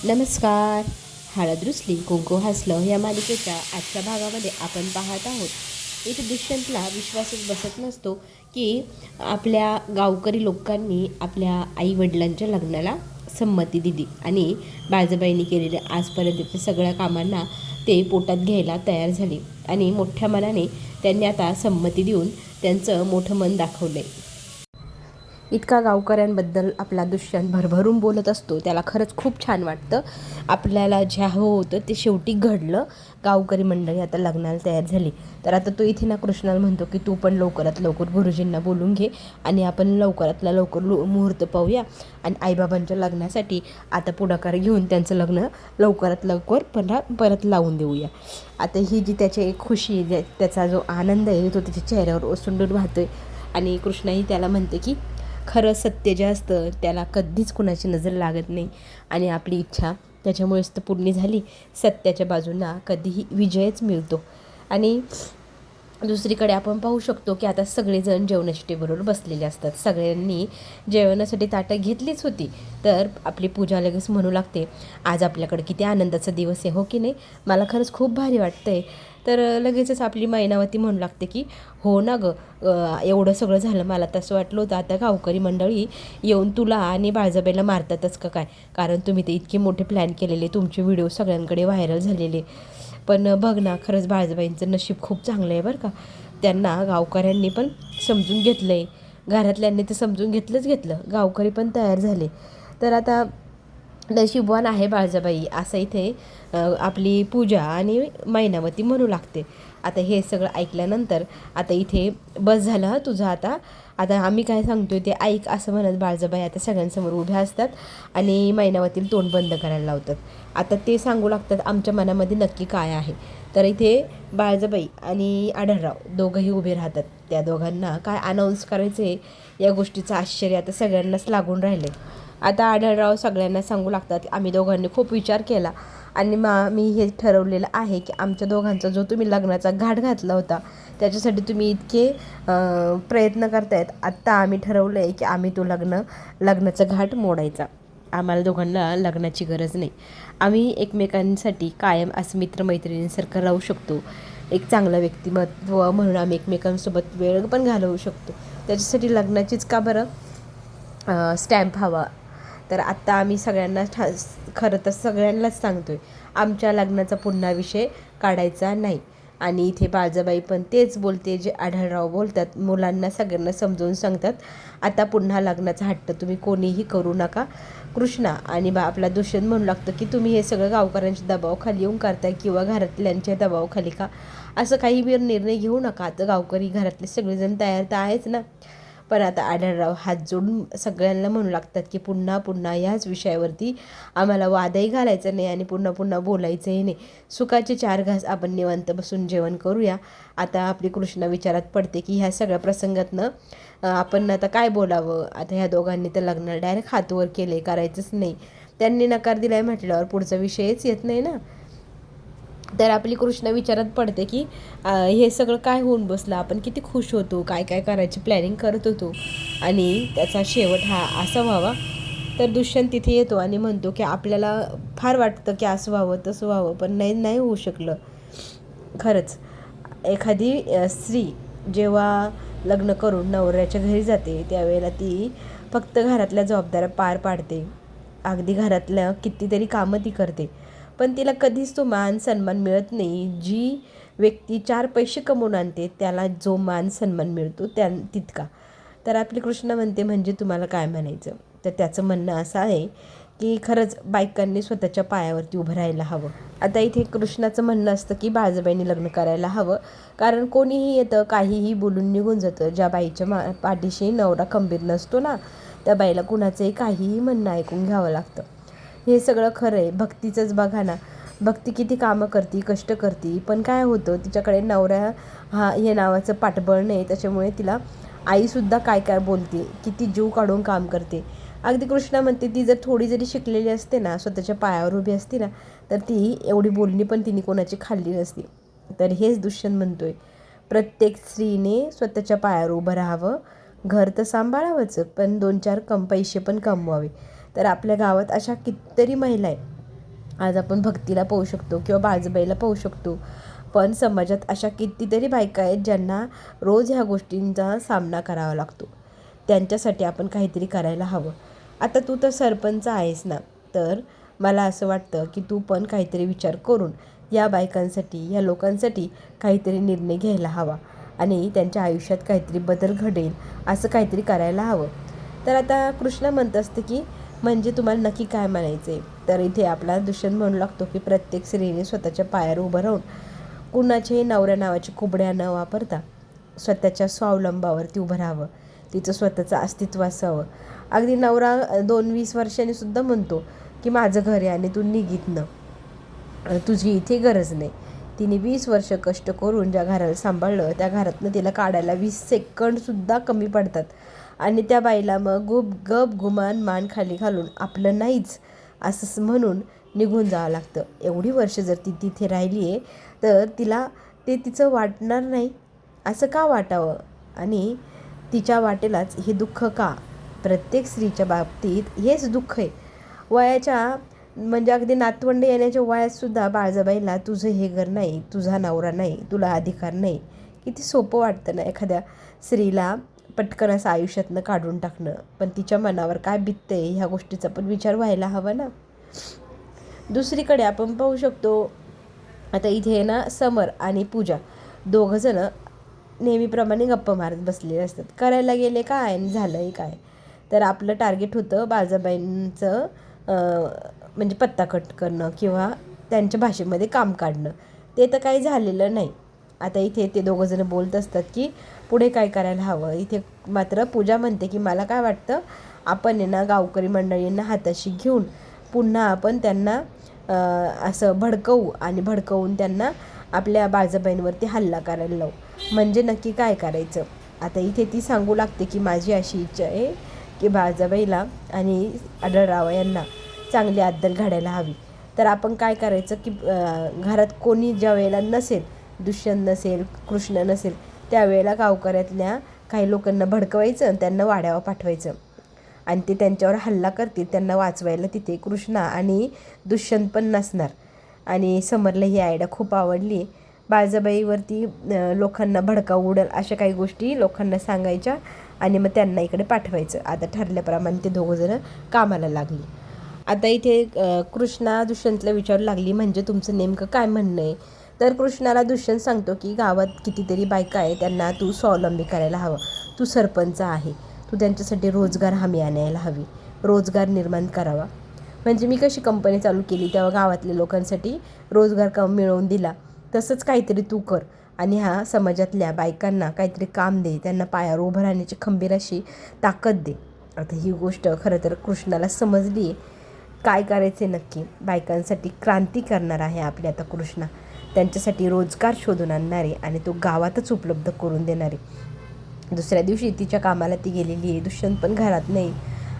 नमस्कार. हळद रुसली कुंकू हसलं या मालिकेच्या आजच्या भागामध्ये आपण पाहत आहोत. इथे दुष्यंतला विश्वासच बसत नसतो की आपल्या गावकरी लोकांनी आपल्या आईवडिलांच्या लग्नाला संमती दिली आणि बाळजाबाईंनी केलेल्या आजपर्यंतच्या सगळ्या कामांना ते पोटात घ्यायला तयार झाले आणि मोठ्या मनाने त्यांनी आता संमती देऊन त्यांचं मोठं मन दाखवलं आहे. इतका गावकऱ्यांबद्दल आपला दुष्यंत भरभरून बोलत असतो. त्याला खरंच खूप छान वाटतं. आपल्याला जे हवं होतं ते शेवटी घडलं. गावकरी मंडळी आता लग्नाला तयार झाली. तर आता तो इथे ना कृष्णाला म्हणतो की तू पण लवकरात लवकर गुरुजींना बोलून घे आणि आपण लवकरातल्या लवकर मुहूर्त पाहूया आणि आईबाबांच्या लग्नासाठी आता पुढाकार घेऊन त्यांचं लग्न लवकरात लवकर परत लावून देऊया. आता ही जी त्याची एक खुशी त्याचा जो आनंद आहे तो त्याच्या चेहऱ्यावर ओसंडून वाहतोय आणि कृष्णाही त्याला म्हणते की खरं सत्य जे असतं त्याला कधीच कुणाची नजर लागत नाही आणि आपली इच्छा त्याच्यामुळेच तर पूर्ण झाली. सत्याच्या बाजूला कधीही विजयच मिळतो. आणि दुसरीकडे आपण पाहू शकतो की आता सगळेजण जेवणाच्या टेबलवर बसलेले असतात. सगळ्यांनी जेवणासाठी ताटं घेतलीच होती. तर आपली पूजा लगेच म्हणू लागते, आज आपल्याकडे किती आनंदाचा दिवस आहे, हो की नाही, मला खरंच खूप भारी वाटतं आहे. तर लगेचच आपली मैनावती म्हणू लागते की हो ना गं, एवढं सगळं झालं, मला तसं वाटलं होतं आता गावकरी मंडळी येऊन तुला आणि बाळजाबाईला मारतातच का काय, कारण तुम्ही ते इतके मोठे प्लॅन केलेले, तुमचे व्हिडिओ सगळ्यांकडे व्हायरल झालेले. पण बघ ना, खरंच बाळजाबाईंचं नशीब खूप चांगलं आहे बरं का. त्यांना गावकऱ्यांनी पण समजून घेतलं आहे, घरातल्यांनी तर समजून घेतलं, गावकरी पण तयार झाले. तर आता नशीबवान आहे बाळजाबाई असं इथे आपली पूजा आणि मैनावती म्हणू लागते. आता हे सगळं ऐकल्यानंतर आता इथे बस झालं हं तुझं, आता आता आम्ही काय सांगतोय ते ऐक असं म्हणत बाळजाबाई आता सगळ्यांसमोर उभ्या असतात आणि मैनावतीला तोंड बंद करायला लावतात. आता ते सांगू लागतात आमच्या मनामध्ये नक्की काय आहे. तर इथे बाळजाबाई आणि आढळराव दोघंही उभे राहतात. त्या दोघांना काय अनाऊन्स करायचे या गोष्टीचं आश्चर्य आता सगळ्यांनाच लागून राहिले. आता आढळराव सगळ्यांना सांगू लागतात, आम्ही दोघांनी खूप विचार केला आणि मी हे ठरवलेलं आहे की आमच्या दोघांचा जो तुम्ही लग्नाचा घाट घातला होता त्याच्यासाठी तुम्ही इतके प्रयत्न करतायत, आत्ता आम्ही ठरवलं आहे की आम्ही तो लग्नाचा घाट मोडायचा. आम्हाला दोघांना लग्नाची गरज नाही. आम्ही एकमेकांसाठी कायम असं मित्रमैत्रिणींसारखं राहू शकतो. एक चांगलं व्यक्तिमत्व म्हणून आम्ही एकमेकांसोबत वेळ पण घालवू शकतो. त्याच्यासाठी लग्नाचीच का बरं स्टॅम्प हवा. तर आत्ता आम्ही सगळ्यांना खरं तर सगळ्यांनाच सांगतो आहे, आमच्या लग्नाचा पुन्हा विषय काढायचा नाही. आणि इथे बाळजाबाई पण तेच बोलते जे आढळराव बोलतात, मुलांना सगळ्यांना समजावून सांगतात, आता पुन्हा लग्नाचा हट्ट तुम्ही कोणीही करू नका. कृष्णा आणि आपला दुष्यंत म्हणू लागतं की तुम्ही हे सगळं गावकऱ्यांच्या दबावाखाली येऊन करताय किंवा घरातल्यांच्या दबावाखाली का, असं काही निर्णय घेऊ नका. आता गावकरी घरातले सगळेजण तयार तर आहेच ना. पण आता आढळराव हात जोडून सगळ्यांना म्हणू लागतात की पुन्हा पुन्हा ह्याच विषयावरती आम्हाला वादही घालायचं नाही आणि पुन्हा पुन्हा बोलायचंही नाही. सुखाचे 4 घास आपण निवांत बसून जेवण करूया. आता आपली कृष्णा विचारात पडते की ह्या सगळ्या प्रसंगातनं आपण आता काय बोलावं. आता ह्या दोघांनी तर लग्नाला डायरेक्ट हातवर केले, करायचंच नाही. त्यांनी नकार दिलाय म्हटल्यावर पुढचा विषयच येत नाही ना. तर आपली कृष्णा विचारात पडते की हे सगळं काय होऊन बसलं, आपण किती खुश होतो, काय काय करायची प्लॅनिंग करत होतो आणि त्याचा शेवट हा असा व्हावा. तर दुष्यंत तिथे येतो आणि म्हणतो की आपल्याला फार वाटतं की असं व्हावं तसं व्हावं, पण नाही होऊ शकलं. खरंच एखादी स्त्री जेव्हा लग्न करून नवऱ्याच्या घरी जाते त्यावेळेला ती फक्त घरातल्या जबाबदाऱ्या पार पाडते, अगदी घरातल्या कितीतरी कामं ती करते, पण तिला कधीच तो मान सन्मान मिळत नाही. जी व्यक्ती 4 पैसे कमवून आणते त्याला जो मान सन्मान मिळतो तितका. तर आपली कृष्णा म्हणते म्हणजे तुम्हाला काय म्हणायचं. तर त्याचं म्हणणं असं आहे की खरंच बायकांनी स्वतःच्या पायावरती उभं राहायला हवं. आता इथे कृष्णाचं म्हणणं असतं की बाळजाबाईंनी लग्न करायला हवं, कारण कोणीही येतं काहीही बोलून निघून जातं. ज्या बाईच्या पाठीशी नवरा खंबीर नसतो ना, त्या बाईला कुणाचंही काहीही म्हणणं ऐकून घ्यावं लागतं. हे सगळं खरं आहे. भक्तीचंच बघा ना, भक्ती किती कामं करते, कष्ट करते, पण काय होतं तिच्याकडे नवरा हे नावाचं पाठबळ नाही. त्याच्यामुळे तिला आईसुद्धा काय काय बोलते, किती जीव काढून काम करते. अगदी कृष्णा म्हणते ती जर थोडी जरी शिकलेली असते ना, स्वतःच्या पायावर उभी असते ना, तर ती एवढी बोलणी पण तिने कोणाची खाल्ली नसती. तर हेच दुष्यंत म्हणतोय, प्रत्येक स्त्रीने स्वतःच्या पायावर उभं राहावं, घर तर सांभाळावंच पण 2-4 पैसे पण कमवावे. तर आपल्या गावात अशा कितीतरी महिला आहे आज आपण भक्तीला पाहू शकतो किंवा बाळजाबाईला पाहू शकतो, पण समाजात अशा कितीतरी बायका आहेत ज्यांना रोज ह्या गोष्टींचा सामना करावा लागतो. त्यांच्यासाठी आपण काहीतरी करायला हवं. आता तू तर सरपंच आहेस ना, तर मला असं वाटतं की तू पण काहीतरी विचार करून या बायकांसाठी, या लोकांसाठी काहीतरी निर्णय घ्यायला हवा आणि त्यांच्या आयुष्यात काहीतरी बदल घडेल असं काहीतरी करायला हवं. तर आता कृष्ण म्हणत असते की म्हणजे तुम्हाला नक्की काय म्हणायचं आहे. तर इथे आपला दुष्यंत म्हणू लागतो की प्रत्येक स्त्रीने स्वतःच्या पायावर उभं राहून कुणाच्याही नवऱ्या नावाची कुबड्या न वापरता स्वतःच्या स्वावलंबावरती उभं राहावं, तिचं स्वतःचं अस्तित्व असावं. अगदी नवरा 2-20 वर्षांनी सुद्धा म्हणतो की माझं घर आहे आणि तू निघितनं, तुझी इथे गरज नाही. तिने 20 वर्ष कष्ट करून ज्या घराला सांभाळलं त्या घरातनं तिला काढायला 20 सेकंडसुद्धा कमी पडतात आणि त्या बाईला मग गप गुमान मान खाली घालून आपलं नाहीच असं म्हणून निघून जावं लागतं. एवढी वर्ष जर ती तिथे राहिली आहे तर तिला ते तिचं वाटणार नाही. असं का वाटावं आणि तिच्या वाटेलाच हे दुःख का? प्रत्येक स्त्रीच्या बाबतीत हेच दुःख आहे. वयाच्या म्हणजे अगदी नातवंड येण्याच्या वयातसुद्धा बाळजाबाईला तुझं हे घर नाही, तुझा नवरा नाही, तुला अधिकार नाही. किती सोपं वाटतं ना एखाद्या स्त्रीला पटकन असं आयुष्यातनं काढून टाकणं, पण तिच्या मनावर काय बिततंय ह्या गोष्टीचा पण विचार व्हायला हवा ना. दुसरीकडे आपण पाहू शकतो, आता इथे ना समर आणि पूजा दोघंजणं नेहमीप्रमाणे गप्पा मारत बसलेले असतात. करायला गेले काय आणि झालंही काय. तर आपलं टार्गेट होतं बाळजाबाईंचं म्हणजे पत्ता कट करणं किंवा त्यांच्या भाषेमध्ये काम काढणं. ते तर काही झालेलं नाही. आता इथे ते दोघंजणं बोलत असतात की पुढे काय करायला हवं. इथे मात्र पूजा म्हणते की मला काय वाटतं, आपण आहे ना गावकरी मंडळींना हाताशी घेऊन पुन्हा आपण त्यांना असं भडकवून त्यांना आपल्या बाळजाबाईंवरती हल्ला करायला लावू. म्हणजे नक्की काय करायचं. आता इथे ती सांगू लागते की माझी अशी इच्छा आहे की बाळजाबाईला आणि आढळराव यांना चांगली अद्दल घडायला हवी. तर आपण काय करायचं की घरात कोणी ज्या वेळेला नसेल, दुष्यंत नसेल, कृष्ण नसेल, त्यावेळेला गावकऱ्यातल्या काही लोकांना भडकवायचं आणि त्यांना वाड्यावर पाठवायचं आणि ते त्यांच्यावर हल्ला करतील. त्यांना वाचवायला तिथे कृष्णा आणि दुष्यंत पण नसणार. आणि समरला ही आयडिया खूप आवडली. बाळजाबाईवरती लोकांना भडकाव उडेल अशा काही गोष्टी लोकांना सांगायच्या आणि मग त्यांना इकडे पाठवायचं. आता ठरल्याप्रमाणे ते दोघंजणं कामाला लागली. आता इथे कृष्णा दुष्यंतला विचारू लागली म्हणजे तुमचं नेमकं काय म्हणणं आहे. तर कृष्णाला दुष्यंत सांगतो की गावात कितीतरी बायका आहे, त्यांना तू स्वावलंबी करायला हवं. तू सरपंच आहे, तू त्यांच्यासाठी रोजगार हमी आणायला हवी, रोजगार निर्माण करावा. म्हणजे मी कशी कंपनी चालू केली तेव्हा गावातल्या लोकांसाठी रोजगार मिळवून दिला, तसंच काहीतरी तू कर आणि ह्या समाजातल्या बायकांना काहीतरी काम दे, त्यांना पायावर उभं राहण्याची खंबीर अशी ताकद दे. आता ही गोष्ट खरं तर कृष्णाला समजली आहे. काय करायचे नक्की. बायकांसाठी क्रांती करणार आहे आपली आता कृष्णा. त्यांच्यासाठी रोजगार शोधून आणणारे आणि तो गावातच उपलब्ध करून देणारे. दुसऱ्या दिवशी तिच्या कामाला ती गेलेली आहे. दुष्यंत पण घरात नाही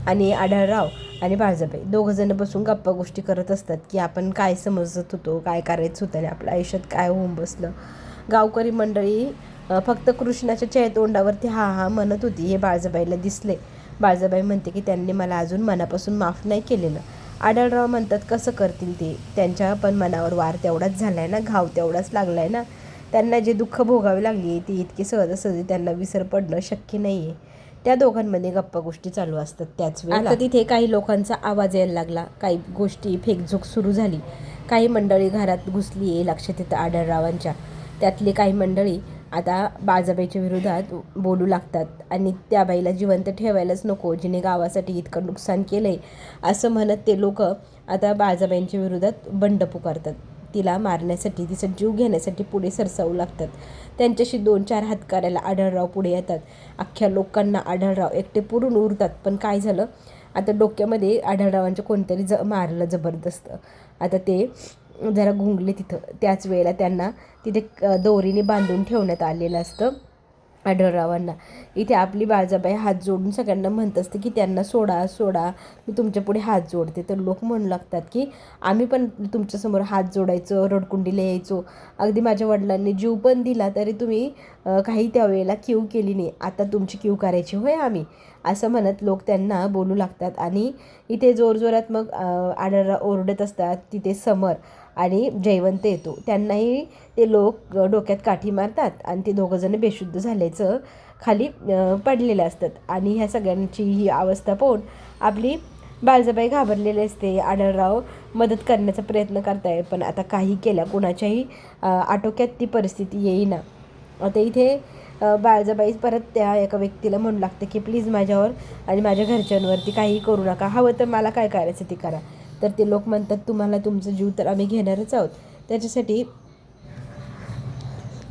आणि आढळराव आणि बाळजाबाई दोघंजणं बसून गप्पा गोष्टी करत असतात की आपण काय समजत होतो, काय करायचं होतं आणि आपल्या आयुष्यात काय होऊन बसलं. गावकरी मंडळी फक्त कृष्णाच्या चेहतोंडावरती हा हा म्हणत होती हे बाळजाबाईला दिसले. बाळजाबाई म्हणते की त्यांनी मला अजून मनापासून माफ नाही केलेलं. आढळराव म्हणतात कसं करतील ते, त्यांच्या पण मनावर वार तेवढाच झाला आहे ना, घाव तेवढाच लागला आहे ना. त्यांना जे दुःख भोगावे लागली ती इतकी सहजासहजी त्यांना विसर पडणं शक्य नाही आहे. त्या दोघांमध्ये गप्पा गोष्टी चालू असतात. त्याच वेळेला आता तिथे काही लोकांचा आवाज यायला लागला, काही गोष्टी फेकझोक सुरू झाली. काही मंडळी घरात घुसली आहे लक्षात येतं आढळरावांच्या. त्यातले काही मंडळी आता बाळजाबाईच्या विरोधात बोलू लागतात आणि त्या बाईला जिवंत ठेवायलाच नको जिने गावासाठी इतकं नुकसान केलं आहे असं म्हणत ते लोक आता बाळजाबाईंच्या विरोधात बंड पुकारतात. तिला मारण्यासाठी, तिचा जीव घेण्यासाठी पुढे सरसावू लागतात. त्यांच्याशी 2-4 हात करायला आढळराव पुढे येतात. अख्ख्या लोकांना आढळराव एकटे पुरून उरतात. पण काय झालं, आता डोक्यामध्ये आढळरावांच्या कोणतरी मारलं जबरदस्त. आता ते जरा गुंगले तिथं. त्याच वेळेला त्यांना तिथे दोरीने बांधून ठेवण्यात आलेलं असतं आढळरावांना. इथे आपली बाळजाबाई हात जोडून सगळ्यांना म्हणत असते की त्यांना सोडा सोडा, मी तुमच्या पुढे हात जोडते. तर लोक म्हणू लागतात की आम्ही पण तुमच्यासमोर हात जोडायचो, रडकुंडीला यायचो, अगदी माझ्या वडिलांनी जीव पण दिला तरी तुम्ही काही त्यावेळेला कीव केली नाही, आता तुमची कीव करायची होय आम्ही, असं म्हणत लोक त्यांना बोलू लागतात. आणि इथे जोरजोरात मग आढळराव ओरडत असतात. तिथे समर आणि जयवंत येतो, त्यांनाही ते लोक डोक्यात काठी मारतात आणि ते दोघंजण बेशुद्ध झाल्याचं खाली पडलेले असतात. आणि ह्या सगळ्यांची ही अवस्था पाहून आपली बाळजाबाई घाबरलेली असते. आढळराव मदत करण्याचा प्रयत्न करताय, पण आता काही केल्या कुणाच्याही आटोक्यात ती परिस्थिती येईना. आता इथे बाळजाबाई परत त्या एका व्यक्तीला म्हणू लागते की प्लीज माझ्यावर आणि माझ्या घरच्यांवरती काही करू नका, हवं तर मला काय करायचं ते करा. तर ते लोक म्हणतात तुम्हाला तुमचा जीव तर आम्ही घेणारच आहोत, त्याच्यासाठी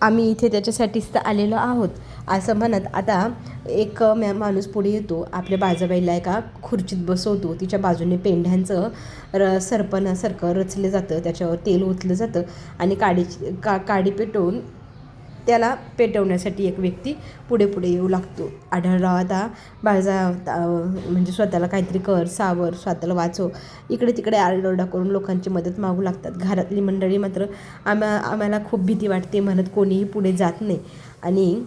आम्ही इथे त्याच्यासाठीच तर आलेलो आहोत, असं म्हणत आता एक माणूस पुढे येतो, आपल्या बाळजाबाईला एका खुर्चीत बसवतो, तिच्या बाजूने पेंढ्यांचं सरपणासारखं रचलं जातं, त्याच्यावर तेल ओतलं जातं आणि काडी पेटवून त्याला पेटवण्यासाठी एक व्यक्ती पुढे पुढे येऊ लागतो. आढळराव आता म्हणजे स्वतःला काहीतरी कर, सावर, स्वतःला वाचव, इकडे तिकडे आरडाओरडा करून लोकांची मदत मागू लागतात. घरातली मंडळी मात्र आम्हाला खूप भीती वाटते म्हणत कोणीही पुढे जात नाही. आणि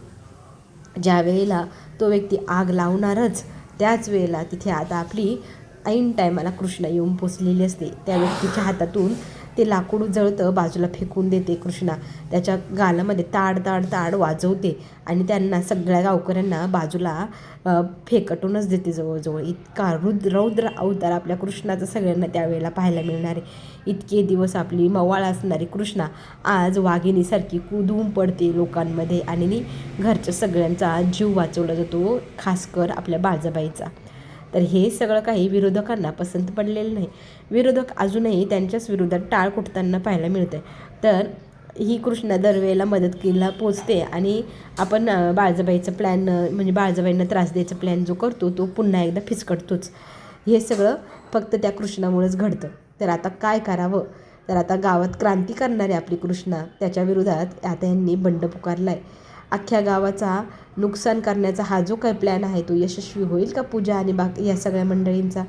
ज्या वेळेला तो व्यक्ती आग लावणारच त्याच वेळेला तिथे आता आपली ऐन टायमाला कृष्णा येऊन पोचलेली असते. त्या व्यक्तीच्या हातातून ते लाकूड जळतं, बाजूला फेकून देते कृष्णा, त्याच्या गालामध्ये ताड ताड ताड वाजवते आणि त्यांना सगळ्या गावकऱ्यांना बाजूला फेकटूनच देते जवळजवळ. इतका रौद्र अवतार आपल्या कृष्णाचा सगळ्यांना त्यावेळेला पाहायला मिळणार आहे. इतके दिवस आपली मवाळ असणारी कृष्णा आज वाघिणीसारखी कुदून पडते लोकांमध्ये आणि घरच्या सगळ्यांचा जीव वाचवला जातो, खासकर आपल्या बाळजाबाईचा. तर हे सगळं काही विरोधकांना पसंत पडलेलं नाही. विरोधक अजूनही त्यांच्याच विरोधात टाळ कुटताना पाहायला मिळतं. तर ही कृष्णा दरवेळेला मदतीला पोचते आणि आपण बाळजाबाईचा प्लॅन म्हणजे बाळजाबाईंना त्रास द्यायचा प्लॅन जो करतो तो पुन्हा एकदा फिसकटतोच. हे सगळं फक्त त्या कृष्णामुळेच घडतं. तर आता काय करावं? तर आता गावात क्रांती करणारे आपली कृष्णा, त्याच्या विरोधात आता यांनी बंड पुकारला आहे. अख्ख्या गावाचा नुकसान करण्याचा हा जो काही प्लॅन आहे तो यशस्वी होईल का पूजा आणि बाकी या सगळ्या मंडळींचा?